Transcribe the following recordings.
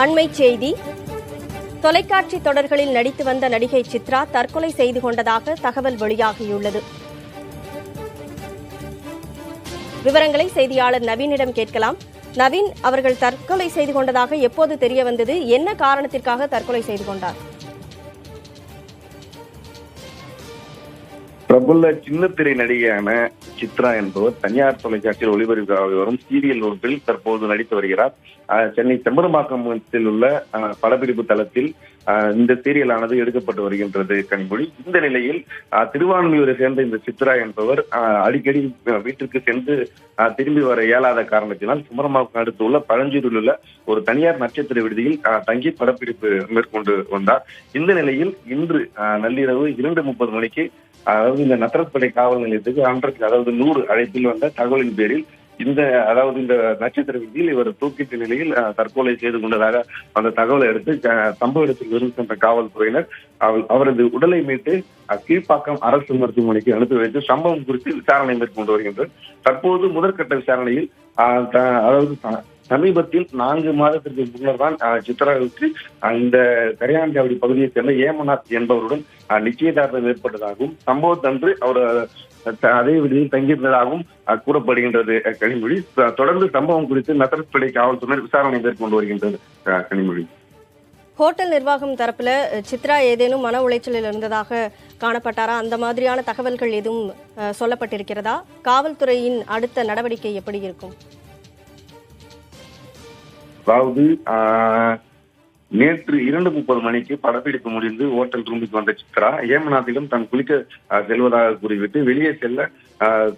அண்மைச் செய்தி. தொலைக்காட்சி தொடர்களில் நடித்து வந்த நடிகை சித்ரா தற்கொலை செய்து கொண்டதாக தகவல் வெளியாகியுள்ளது. விவரங்களை செய்தியாளர் நவீனிடம் கேட்கலாம். நவீன், அவர்கள் தற்கொலை செய்து கொண்டதாக எப்போது தெரிய வந்தது? என்ன காரணத்திற்காக தற்கொலை செய்து கொண்டார்? பிரபல சின்னத்திரை நடிகையான சித்ரா என்பவர் தனியார் தொலைக்காட்சியில் ஒளிபரப்பாக வரும் சீரியல் ஒன்றில் தற்போது நடித்து வருகிறார். சென்னை செம்பரம்பாக்கத்தில் உள்ள படப்பிடிப்பு தளத்தில் இந்த சீரியலானது எடுக்கப்பட்டு வருகின்றது கனிமொழி. இந்த நிலையில் திருவான்மியூரை சேர்ந்த இந்த சித்ரா என்பவர் அடிக்கடி வீட்டிற்கு சென்று திரும்பி வர இயலாத காரணத்தினால் செம்பரம்பாக்கம் அடுத்து உள்ள பழஞ்சூரில் உள்ள ஒரு தனியார் நட்சத்திர விடுதியில் தங்கி படப்பிடிப்பு மேற்கொண்டு வந்தார். இந்த நிலையில் இன்று நள்ளிரவு 2:30 மணிக்கு அதாவது இந்த நத்தரப்படை காவல் நிலையத்துக்கு 100 அழைப்பில் வந்த தகவலின் பேரில் இந்த நட்சத்திர விதியில் இவர் தூக்கிட்ட நிலையில் தற்கொலை செய்து கொண்டதாக அந்த தகவலை எடுத்து சம்பவ இடத்தில் இருந்து சென்ற காவல்துறையினர் அவரது உடலை மீட்டு கீழ்ப்பாக்கம் அரசு மருத்துவமனைக்கு அனுப்பி வைத்து சம்பவம் குறித்து விசாரணை மேற்கொண்டு வருகின்றனர். தற்போது முதற்கட்ட விசாரணையில் சமீபத்தில் 4 மாதத்திற்கு முன்னர் தான் சித்ராவுக்கு இந்த கரையாஞ்சாவடி பகுதியைச் சேர்ந்த ஏமநாத் என்பவருடன் நிச்சயதார்த்தம் ஏற்பட்டதாகவும் சம்பவத்தன்று அவர் அதே விடுதியில் தங்கியிருந்ததாகவும் கூறப்படுகின்றது கனிமொழி. தொடர்ந்து சம்பவம் குறித்து நத்தரப்படை காவல்துறையினர் விசாரணை மேற்கொண்டு வருகின்றது கனிமொழி. ஹோட்டல் நிர்வாகம் தரப்புல சித்ரா ஏதேனும் மன உளைச்சலில் இருந்ததாக காணப்பட்டாரா? அந்த மாதிரியான தகவல்கள் எதுவும் சொல்லப்பட்டிருக்கிறதா? காவல்துறையின் அடுத்த நடவடிக்கை எப்படி இருக்கும்? அதாவது நேற்று 2:30 மணிக்கு படப்பிடிப்பு முடிந்து ஹோட்டல் ரூமுக்கு வந்த சித்ரா ஏமநாத்திலும் தான் குளிக்க செல்வதாக கூறிவிட்டு வெளியே செல்ல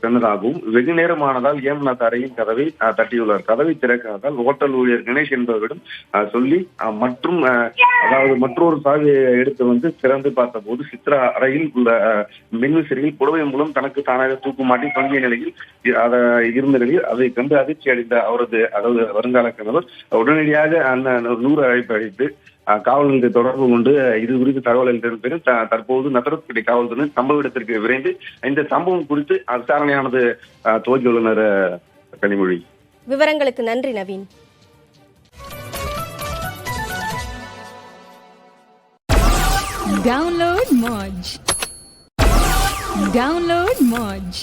சென்றதாகவும் வெகு நேரமானதால் ஏமநாத் அறையின் கதவை தட்டியுள்ளார். கதவை திறக்காதால் ஹோட்டல் ஊழியர் கணேஷ் என்பவரிடம் சொல்லி மற்றொரு சாவியை எடுத்து வந்து திறந்து பார்த்த போது சித்ரா அறையில் உள்ள மின்விசிறியில் புடவை மூலம் தனக்கு தானாக தூக்கு மாட்டி தொங்கிய நிலையில் இருந்த நிலையில் அதை கண்டு அதிர்ச்சி அடைந்த அவரது வருங்கால கணவர் உடனடியாக அந்த 100 அழைப்பு அழைத்து காவல் நிலையத்தை தொடர்பு கொண்டு இது குறித்து தகவல் அளித்த தற்போது நத்தரப்பேட்டை காவல்துறையினர் சம்பவ இடத்திற்கு விரைந்து இந்த சம்பவம் குறித்து விசாரணையானது துவக்கியுள்ளனர் கனிமொழி. விவரங்களுக்கு நன்றி நவீன். Download Moj.